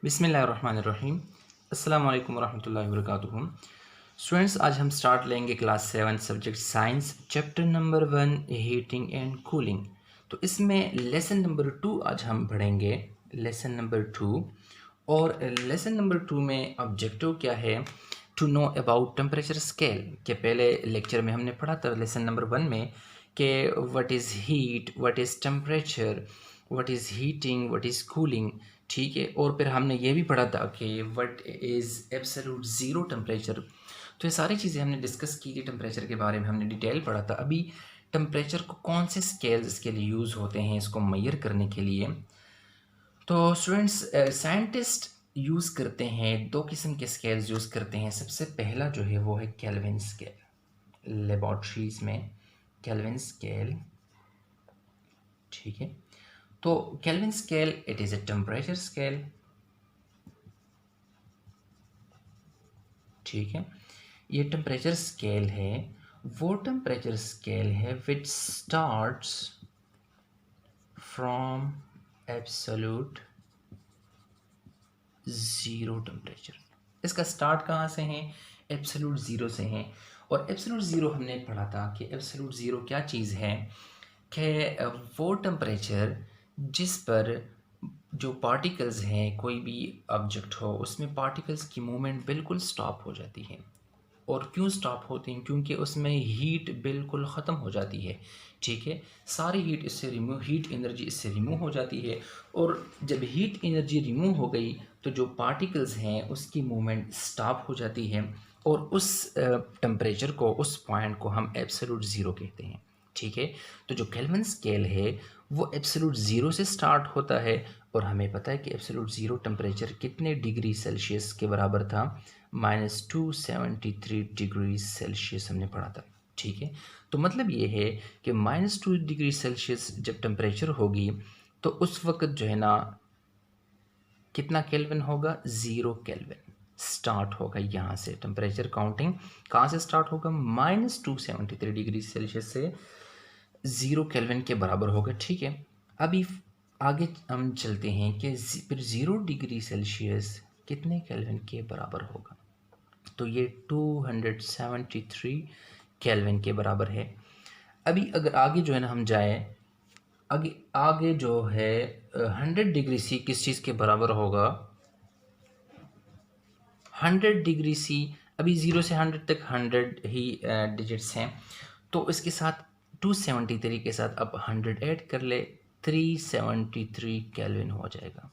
बिस्मिल्लाहिर्रहमानिर्रहीम। अस्सलाम वालेकुम वरहमतुल्लाहि वबरकातुहू। स्टूडेंट्स, आज हम स्टार्ट लेंगे class 7 subject science chapter number 1 heating and cooling. तो इसमें लेसन नंबर 2 आज हम पढ़ेंगे, लेसन नंबर 2। और लेसन नंबर 2 में ऑब्जेक्टिव क्या है? To know about temperature scale. के पहले लेक्चर में हमने पढ़ा था लेसन नंबर 1 में कि what is heat, what is temperature, what is heating, what is cooling. ठीक है, और फिर हमने ये भी पढ़ा था कि what is absolute zero temperature. तो ये सारी चीज़ें हमने डिस्कस की थी, टेम्परेचर के बारे में हमने डिटेल पढ़ा था। अभी टेम्परेचर को कौन से स्केल्स इसके लिए यूज़ होते हैं इसको मेजर करने के लिए। तो स्टूडेंट्स, साइंटिस्ट यूज़ करते हैं दो किस्म के स्केल्स यूज़ करते हैं। सबसे पहला जो है वो है केल्विन स्केल, लेबॉर्ट्रीज में केल्विन स्केल। ठीक है, तो kelvin scale it is a temperature scale. ठीक है, ये टेम्परेचर स्केल है, वो टेम्परेचर स्केल है विच starts from absolute zero temperature. इसका स्टार्ट कहाँ से है? एब्सोल्यूट ज़ीरो से है। और एब्सोल्यूट ज़ीरो हमने पढ़ा था कि एब्सोल्यूट ज़ीरो क्या चीज़ है कि वो टेम्परेचर जिस पर जो पार्टिकल्स हैं, कोई भी ऑब्जेक्ट हो उसमें पार्टिकल्स की मूवमेंट बिल्कुल स्टॉप हो जाती है। और क्यों स्टॉप होती हैं? क्योंकि उसमें हीट बिल्कुल ख़त्म हो जाती है। ठीक है, सारी हीट एनर्जी इससे रिमूव हो जाती है। और जब हीट एनर्जी रिमूव हो गई तो जो पार्टिकल्स हैं उसकी मूवमेंट स्टॉप हो जाती है। और उस टेम्परेचर को, उस पॉइंट को हम एब्सोल्यूट ज़ीरो कहते हैं। ठीक है, तो जो केल्विन स्केल है वो एब्सोल्यूट ज़ीरो से स्टार्ट होता है। और हमें पता है कि एब्सोल्यूट ज़ीरो टेम्परेचर कितने डिग्री सेल्सियस के बराबर था? -273 डिग्री सेल्सियस हमने पढ़ा था। ठीक है, तो मतलब ये है कि -2 डिग्री सेल्सियस जब टेम्परेचर होगी तो उस वक्त जो है ना कितना केल्विन होगा? ज़ीरो केल्विन स्टार्ट होगा। यहाँ से टेम्परेचर काउंटिंग कहाँ से स्टार्ट होगा? -273 डिग्री सेल्सियस से ज़ीरो केल्विन के बराबर होगा। ठीक है, अभी आगे हम चलते हैं कि फिर ज़ीरो डिग्री सेल्सियस कितने केल्विन के बराबर होगा? तो ये 273 केल्विन के बराबर है। अभी अगर आगे जो है ना हम जाए, आगे आगे जो है 100 डिग्री सी किस चीज़ के बराबर होगा? 100 डिग्री सी। अभी 0 से 100 तक 100 ही डिजिट्स हैं, तो इसके साथ 273 के साथ अब 100 ऐड कर ले, 373 केल्विन हो जाएगा।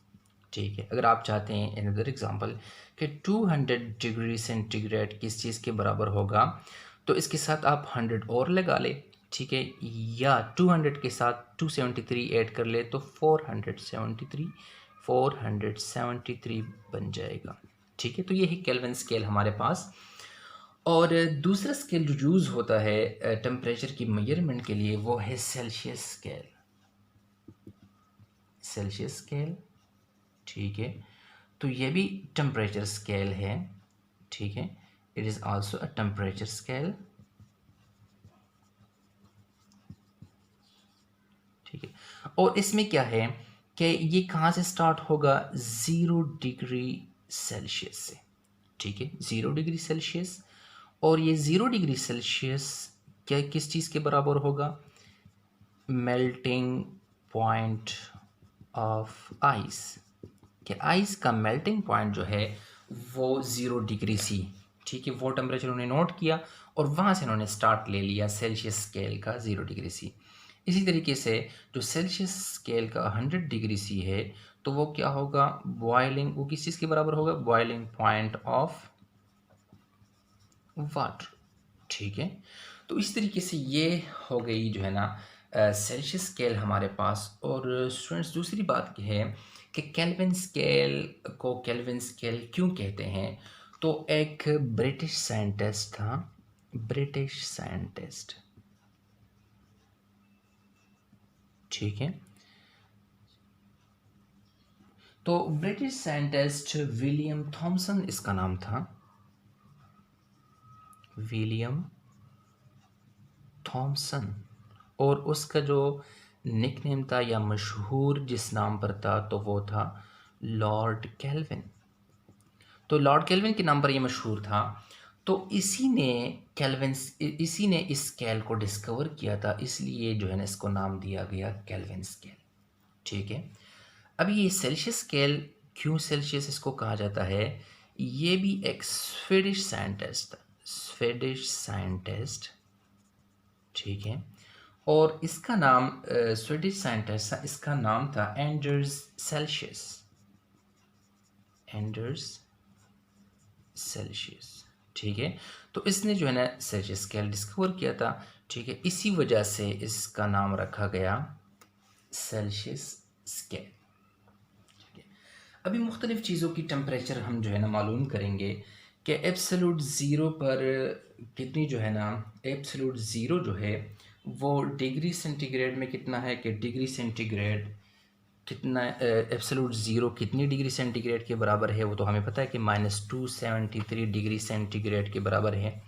ठीक है, अगर आप चाहते हैं अनदर एग्जांपल कि 200 डिग्री सेंटीग्रेड किस चीज़ के बराबर होगा, तो इसके साथ आप 100 और लगा ले। ठीक है, या 200 के साथ 273 ऐड कर ले तो 473 बन जाएगा। ठीक है, तो ये है केल्विन स्केल हमारे पास। और दूसरा स्केल जो यूज़ होता है टेम्परेचर की मेजरमेंट के लिए वो है सेल्सियस स्केल। सेल्सियस स्केल, ठीक है, तो ये भी टेम्परेचर स्केल है। ठीक है, it is also a temperature scale. ठीक है, और इसमें क्या है कि ये कहाँ से स्टार्ट होगा? 0 डिग्री सेल्सियस से। ठीक है, 0 डिग्री सेल्सियस। और ये 0 डिग्री सेल्सियस क्या किस चीज़ के बराबर होगा? Melting point of ice. कि आइस का मेल्टिंग पॉइंट जो है वो 0 डिग्री सी। ठीक है, वो टेम्परेचर उन्होंने नोट किया और वहाँ से उन्होंने स्टार्ट ले लिया सेल्सियस स्केल का 0 डिग्री सी। इसी तरीके से जो सेल्सियस स्केल का 100 डिग्री सी है तो वो क्या होगा? बॉइलिंग, वो किस चीज़ के बराबर होगा? Boiling point of water. ठीक है, तो इस तरीके से ये हो गई जो है ना सेल्सियस स्केल हमारे पास। और स्टूडेंट्स, दूसरी बात क्या है कि केल्विन स्केल को केल्विन स्केल क्यों कहते हैं? तो एक ब्रिटिश साइंटिस्ट था, ब्रिटिश साइंटिस्ट। ठीक है, तो ब्रिटिश साइंटिस्ट विलियम थॉमसन इसका नाम था, विलियम थॉमसन। और उसका जो निकनेम था या मशहूर जिस नाम पर था तो वो था लॉर्ड केल्विन। तो लॉर्ड केल्विन के नाम पर ये मशहूर था। तो इसी ने इस स्केल को डिस्कवर किया था, इसलिए जो है ना इसको नाम दिया गया केल्विन स्केल। ठीक है। अब ये सेल्सियस स्केल, क्यों सेल्सियस इसको कहा जाता है, ये भी एक स्वीडिश साइंटिस्ट था, स्वीडिश साइंटिस्ट। ठीक है। और इसका नाम स्वीडिश साइंटिस्ट था, इसका नाम था एंडर्स सेल्सियस, एंडर्स सेल्सियस। ठीक है। तो इसने जो है ना सेल्सियस स्केल डिस्कवर किया था। ठीक है। इसी वजह से इसका नाम रखा गया सेल्सियस स्केल। ठीक है। अभी मुख्तलिफ़ चीज़ों की टेम्परेचर हम जो है ना मालूम करेंगे कि एब्सोल्यूट ज़ीरो पर कितनी जो है ना, एब्सोल्यूट ज़ीरो जो है वो डिग्री सेंटीग्रेड में कितना है, कि डिग्री सेंटीग्रेड कितना, एब्सोल्यूट ज़ीरो कितनी डिग्री सेंटीग्रेड के बराबर है, वो तो हमें पता है कि -273 डिग्री सेंटीग्रेड के बराबर है।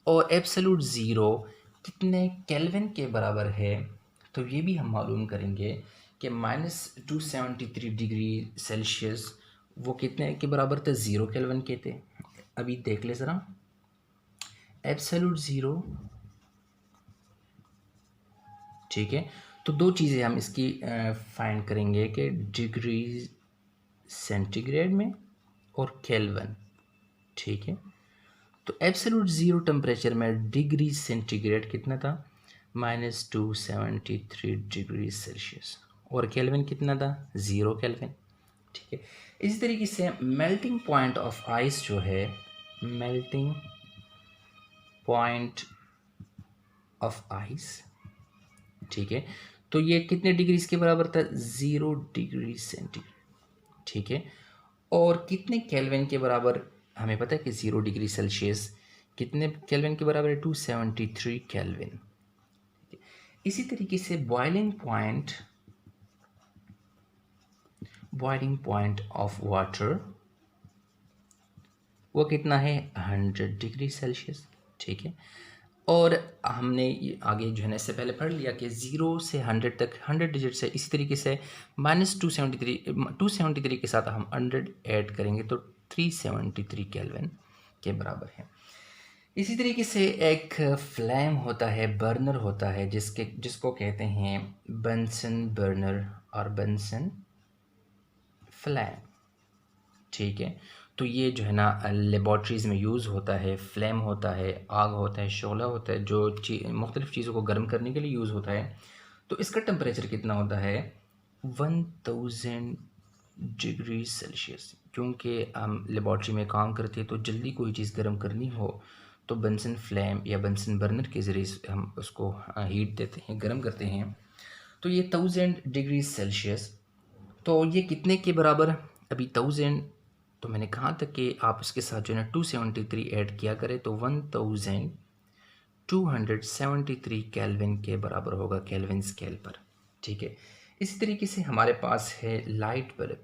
और एब्सोल्यूट ज़ीरो कितने केल्विन के बराबर है, तो ये भी हम मालूम करेंगे कि -273 डिग्री सेल्सियस वो कितने के बराबर थे, 0 केल्विन के थे। अभी देख ले ज़रा, एब्सोल्यूट ज़ीरो। ठीक है। तो दो चीज़ें हम इसकी फाइंड करेंगे कि डिग्री सेंटीग्रेड में और केल्विन। ठीक है। तो एब्सोल्यूट ज़ीरो टेम्परेचर में डिग्री सेंटीग्रेड कितना था, -273 डिग्री सेल्सियस, और केल्विन कितना था, 0 केल्विन। ठीक है। इसी तरीके से मेल्टिंग पॉइंट ऑफ आइस जो है, मेल्टिंग पॉइंट ऑफ आइस, ठीक है, तो ये कितने डिग्री के बराबर था, 0 डिग्री सेंटीग्रेड। ठीक है। और कितने केल्विन के बराबर, हमें पता है कि 0 डिग्री सेल्सियस कितने केल्विन के बराबर है, 273 केल्विन। इसी तरीके से बॉइलिंग पॉइंट ऑफ वाटर वो कितना है, 100 डिग्री सेल्सियस। ठीक है। और हमने ये आगे जो है ना इससे पहले पढ़ लिया कि 0 से 100 तक 100 डिजिट से, इसी तरीके से -273 के साथ हम 100 ऐड करेंगे तो 373 केल्विन के बराबर है। इसी तरीके से एक फ्लेम होता है, बर्नर होता है, जिसको कहते हैं बंसन बर्नर और बंसन फ्लेम। ठीक है। तो ये जो है ना लेबॉर्ट्रीज़ में यूज़ होता है, फ्लेम होता है, आग होता है, शोला होता है, जो मुख्तलिफ़ चीज़ों को गर्म करने के लिए यूज़ होता है। तो इसका टेम्परेचर कितना होता है, 1000 डिग्री सेल्सियस। क्योंकि हम लेबॉर्ट्री में काम करते हैं तो जल्दी कोई चीज़ गर्म करनी हो तो बंसन फ्लेम या बंसन बर्नर के ज़रिए हम उसको हीट देते हैं, गर्म करते हैं। तो ये 1000 डिग्री सेल्सियस, तो ये कितने के बराबर, अभी 1000 तो मैंने कहा था कि आप उसके साथ जो है ना 273 ऐड किया करें तो 1273 केल्विन के बराबर होगा केल्विन स्केल पर। ठीक है। इसी तरीके से हमारे पास है लाइट बल्ब,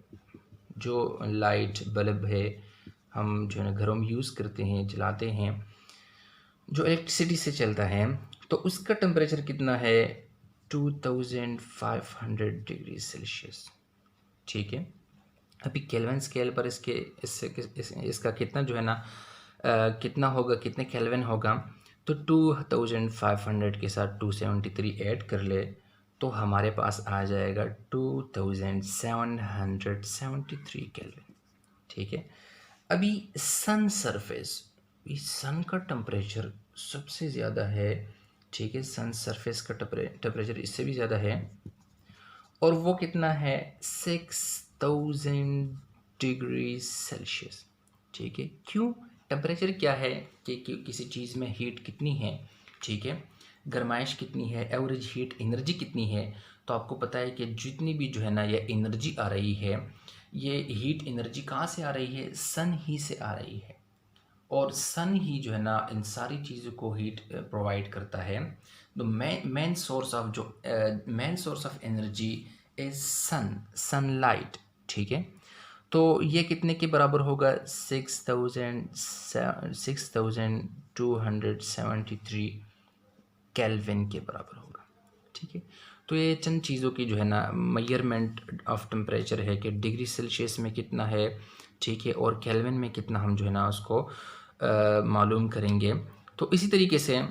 जो लाइट बल्ब है हम जो है ना घरों में यूज़ करते हैं, जलाते हैं, जो इलेक्ट्रिसिटी से चलता है, तो उसका टेम्परेचर कितना है, 2500 डिग्री सेल्सियस। ठीक है। अभी केल्विन स्केल पर इसका कितना जो है ना कितना होगा, कितने केल्विन होगा, तो 2500 के साथ 273 ऐड कर ले तो हमारे पास आ जाएगा 2773 केल्विन। ठीक है। अभी सन सरफेस, इस सन का टेम्परेचर सबसे ज़्यादा है। ठीक है। सन सरफेस का टेम्परेचर इससे भी ज़्यादा है, और वो कितना है, 6000 डिग्री सेल्सियस। ठीक है। क्यों, टेम्परेचर क्या है कि किसी चीज़ में हीट कितनी है, ठीक है, गर्माइश कितनी है, एवरेज हीट एनर्जी कितनी है, तो आपको पता है कि जितनी भी जो है ना ये एनर्जी आ रही है, ये हीट एनर्जी कहाँ से आ रही है, सन ही से आ रही है। और सन ही जो है ना इन सारी चीज़ों को हीट प्रोवाइड करता है। तो main source of energy is sunlight. ठीक है। तो ये कितने के बराबर होगा, 6273 केल्विन के बराबर होगा। ठीक है। तो ये चंद चीज़ों की जो है ना मेजरमेंट ऑफ टेम्परेचर है कि डिग्री सेल्सियस में कितना है, ठीक है, और केल्विन में कितना हम जो है ना उसको मालूम करेंगे। तो इसी तरीके से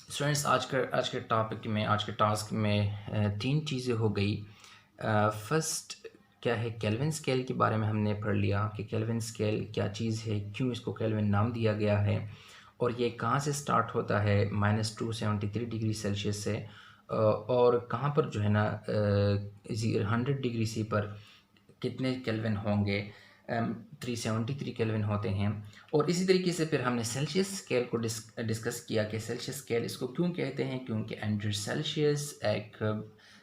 स्टूडेंट्स आज के टॉपिक में, आज के टास्क में तीन चीज़ें हो गई। फर्स्ट क्या है, केल्विन स्केल के बारे में हमने पढ़ लिया कि केल्विन स्केल क्या चीज़ है, क्यों इसको केल्विन नाम दिया गया है, और ये कहाँ से स्टार्ट होता है -273 डिग्री सेल्सियस से, और कहाँ पर जो है ना 100 डिग्री सी पर कितने केल्विन होंगे, 373 केल्विन होते हैं। और इसी तरीके से फिर हमने सेल्सियस स्केल को डिस्कस किया कि सेल्सियस स्केल इसको क्यों कहते हैं, क्योंकि एंड्रयू सेल्सियस एक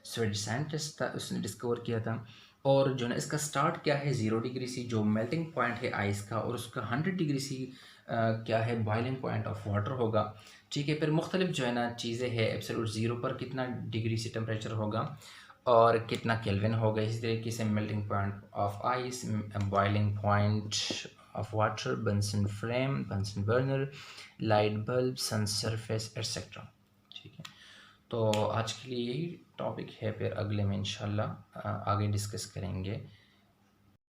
स्वीडिश साइंटिस्ट था, उसने डिस्कवर किया था। और जो है ना इसका स्टार्ट क्या है 0 डिग्री सी, जो मेल्टिंग पॉइंट है आइस का, और उसका 100 डिग्री सी क्या है बॉइलिंग पॉइंट ऑफ वाटर होगा, ठीक है। फिर मुख्तलिफ जो है ना चीज़ें हैं, एब्सोल्यूट ज़ीरो पर कितना डिग्री सी टेम्परेचर होगा और कितना केल्विन होगा। इसी तरीके से melting point of ice, boiling point of water, Bunsen flame, Bunsen burner, light bulb, sun surface etcetera, ठीक है। तो आज के लिए यही टॉपिक है, फिर अगले में इंशाल्लाह आगे डिस्कस करेंगे।